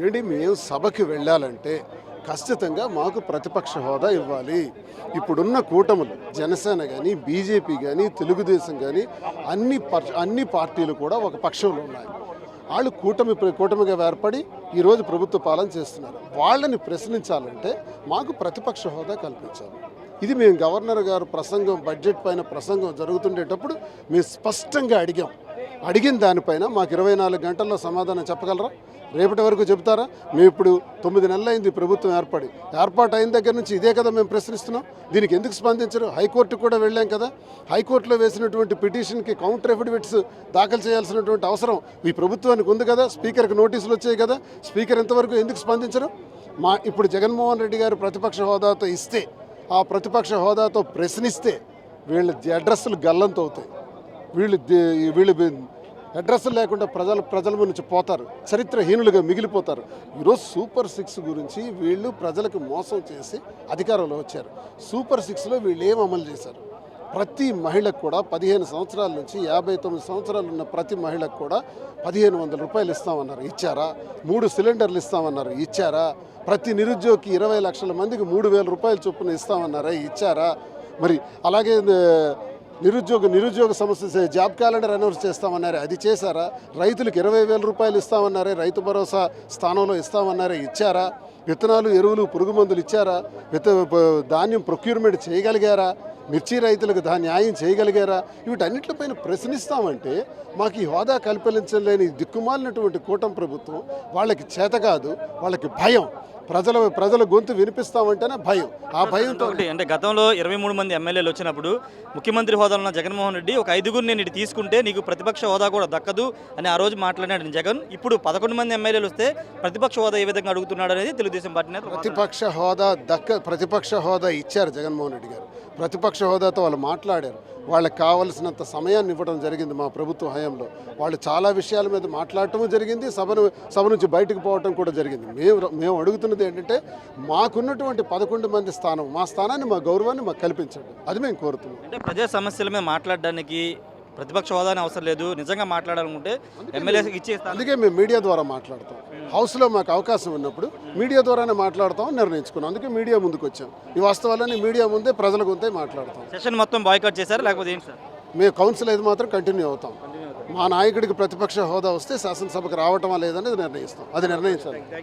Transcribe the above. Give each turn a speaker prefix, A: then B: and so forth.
A: ఏంటి మేము సభకి వెళ్ళాలంటే ఖచ్చితంగా మాకు ప్రతిపక్ష హోదా ఇవ్వాలి. ఇప్పుడున్న కూటములు జనసేన కానీ బీజేపీ కానీ తెలుగుదేశం కానీ అన్ని పార్టీలు కూడా ఒక పక్షంలో ఉన్నాయి. వాళ్ళు కూటమిగా ఏర్పడి ఈరోజు ప్రభుత్వ పాలన చేస్తున్నారు. వాళ్ళని ప్రశ్నించాలంటే మాకు ప్రతిపక్ష హోదా కల్పించాలి. ఇది మేము గవర్నర్ గారు బడ్జెట్ పైన ప్రసంగం జరుగుతుండేటప్పుడు మేము స్పష్టంగా అడిగిన దానిపైన మాకు 24 గంటల్లో సమాధానం చెప్పగలరా? రేపటి వరకు చెబుతారా? మేము ఇప్పుడు 9 నెలలు అయింది ప్రభుత్వం ఏర్పాటు అయిన దగ్గర నుంచి ఇదే కదా మేము ప్రశ్నిస్తున్నాం. దీనికి ఎందుకు స్పందించరు? హైకోర్టుకు కూడా వెళ్ళాం కదా. హైకోర్టులో వేసినటువంటి పిటిషన్కి కౌంటర్ ఎఫిడవిట్స్ దాఖలు చేయాల్సినటువంటి అవసరం ఈ ప్రభుత్వానికి ఉంది కదా. స్పీకర్కి నోటీసులు వచ్చాయి కదా. స్పీకర్ ఇంతవరకు ఎందుకు స్పందించరు? ఇప్పుడు జగన్మోహన్ రెడ్డి గారు ప్రతిపక్ష హోదాతో ఇస్తే, ఆ ప్రతిపక్ష హోదాతో ప్రశ్నిస్తే వీళ్ళ అడ్రస్సులు గల్లంతో అవుతాయి. వీళ్ళు అడ్రస్లు లేకుండా ప్రజల నుంచి పోతారు, చరిత్రహీనులుగా మిగిలిపోతారు. ఈరోజు సూపర్ 6 గురించి వీళ్ళు ప్రజలకు మోసం చేసి అధికారంలో వచ్చారు. సూపర్ 6లో వీళ్ళు ఏం అమలు చేశారు? ప్రతి మహిళకు కూడా 15 సంవత్సరాల నుంచి 59 సంవత్సరాలు ఉన్న ప్రతి మహిళకు కూడా 1500 రూపాయలు ఇస్తామన్నారు, ఇచ్చారా? 3 సిలిండర్లు ఇస్తామన్నారు, ఇచ్చారా? ప్రతి నిరుద్యోగికి 20 లక్షల మందికి 3000 రూపాయల చొప్పున ఇస్తామన్నారా, ఇచ్చారా? మరి అలాగే నిరుద్యోగ సమస్య జాబ్ క్యాలెండర్ అనౌన్స్ చేస్తామన్నారే, అది చేశారా? రైతులకు 20,000 రూపాయలు ఇస్తామన్నారే, రైతు భరోసా స్థానంలో ఇస్తామన్నారే, ఇచ్చారా? విత్తనాలు, ఎరువులు, పురుగు మందులు ఇచ్చారా? ధాన్యం ప్రొక్యూర్మెంట్ చేయగలిగారా? మిర్చి రైతులకు న్యాయం చేయగలిగారా? వీటన్నిటిపైన ప్రశ్నిస్తామంటే మాకు ఈ హోదా కల్పించలేని దిక్కుమాలినటువంటి కూటమి ప్రభుత్వం, వాళ్ళకి చేత కాదు, వాళ్ళకి భయం. ప్రజల గొంతు వినిపిస్తామంటేనే భయం. ఆ భయంతో
B: అంటే గతంలో 23 మంది ఎమ్మెల్యేలు వచ్చినప్పుడు ముఖ్యమంత్రి హోదాలో ఉన్న జగన్మోహన్ రెడ్డి ఒక 5గురు నేను ఇటు తీసుకుంటే నీకు ప్రతిపక్ష హోదా కూడా దక్కదు అని ఆ రోజు మాట్లాడినాడు జగన్. ఇప్పుడు 11 మంది ఎమ్మెల్యేలు వస్తే ప్రతిపక్ష హోదా ఏ విధంగా అడుగుతున్నాడు అనేది తెలుగుదేశం పార్టీ నేత.
A: ప్రతిపక్ష హోదా ఇచ్చారు జగన్మోహన్ రెడ్డి గారు. ప్రతిపక్ష హోదాతో వాళ్ళు మాట్లాడారు. వాళ్ళకి కావలసినంత సమయాన్ని ఇవ్వడం జరిగింది మా ప్రభుత్వ హయాంలో. వాళ్ళు చాలా విషయాల మీద మాట్లాడటం జరిగింది, సభ నుంచి బయటకు పోవటం కూడా జరిగింది. మేము అడుగుతున్నది ఏంటంటే మాకున్నటువంటి 11 మంది స్థానం, మా స్థానాన్ని, మా గౌరవాన్ని మాకు కల్పించండి. అది మేము కోరుతున్నాం.
B: అంటే ప్రజా సమస్యల మీద మాట్లాడడానికి ప్రతిపక్ష హోదాని అవసరం లేదు, నిజంగా మాట్లాడాలనుకుంటే ఎమ్మెల్యే ఇచ్చేస్తాం.
A: అందుకే మేము మీడియా ద్వారా మాట్లాడతాం. హౌస్లో మాకు అవకాశం ఉన్నప్పుడు మీడియా ద్వారానే మాట్లాడతామని నిర్ణయించుకున్నాం. అందుకే మీడియా ముందుకు వచ్చాం. ఈ వాస్తవాలన్నీ మీడియా ముందే, ప్రజల గుంతే మాట్లాడతాం.
B: సెషన్ మొత్తం బాయ్కాట్ చేశారు లేకపోతే ఏంటి సార్?
A: మేము కౌన్సిల్ అయితే మాత్రం కంటిన్యూ అవుతాం. మా నాయకుడికి ప్రతిపక్ష హోదా వస్తే శాసనసభకు రావటమా లేదనేది నిర్ణయిస్తాం. అది నిర్ణయించాలి.